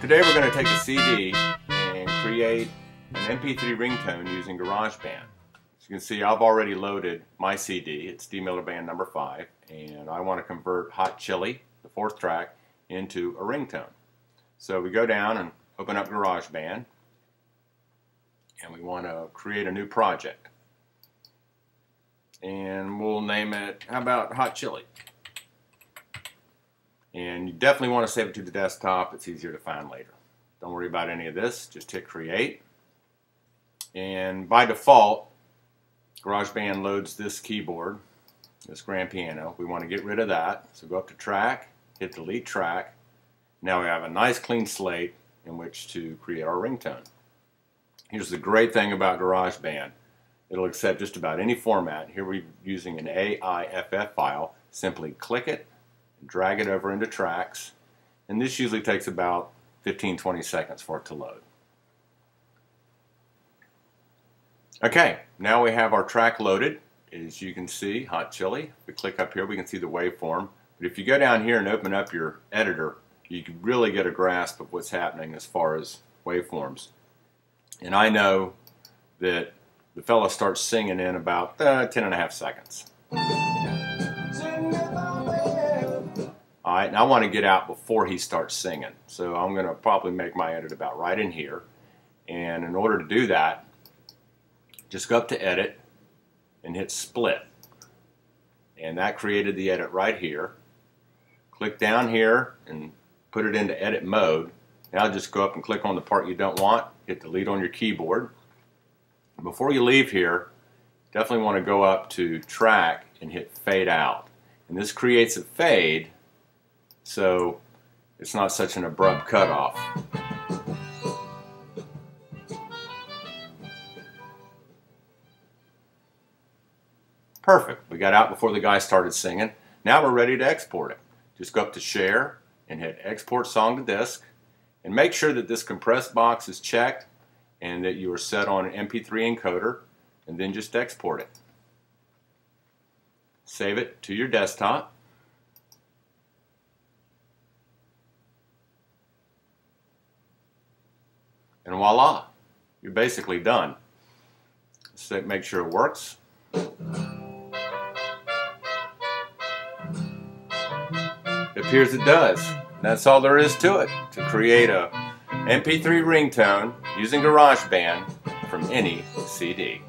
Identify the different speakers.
Speaker 1: Today we're going to take a CD and create an MP3 ringtone using GarageBand. As you can see, I've already loaded my CD. It's D Miller Band number 5, and I want to convert Hot Chili, the 4th track, into a ringtone. So we go down and open up GarageBand, and we want to create a new project. And we'll name it, how about Hot Chili? And you definitely want to save it to the desktop. It's easier to find later. Don't worry about any of this. Just hit create. And by default, GarageBand loads this keyboard, this grand piano. We want to get rid of that. So go up to track, hit delete track. Now we have a nice clean slate in which to create our ringtone. Here's the great thing about GarageBand. It'll accept just about any format. Here we're using an AIFF file. Simply click it, drag it over into tracks, and this usually takes about 15-20 seconds for it to load. Okay, now we have our track loaded. As you can see, Hot Chili. If we click up here, we can see the waveform. But if you go down here and open up your editor, you can really get a grasp of what's happening as far as waveforms. And I know that the fella starts singing in about 10.5 seconds. Alright, and I want to get out before he starts singing. So I'm going to probably make my edit about right in here. And in order to do that, just go up to Edit and hit Split. And that created the edit right here. Click down here and put it into edit mode. Now just go up and click on the part you don't want. Hit delete on your keyboard. Before you leave here, definitely want to go up to track and hit fade out. And this creates a fade, so it's not such an abrupt cutoff. Perfect. We got out before the guy started singing. Now we're ready to export it. Just go up to Share and hit Export Song to Disk. And make sure that this compressed box is checked and that you are set on an MP3 encoder, and then just export it. Save it to your desktop. And voila, you're basically done. So make sure it works. It appears it does. That's all there is to it, to create a MP3 ringtone using GarageBand from any CD.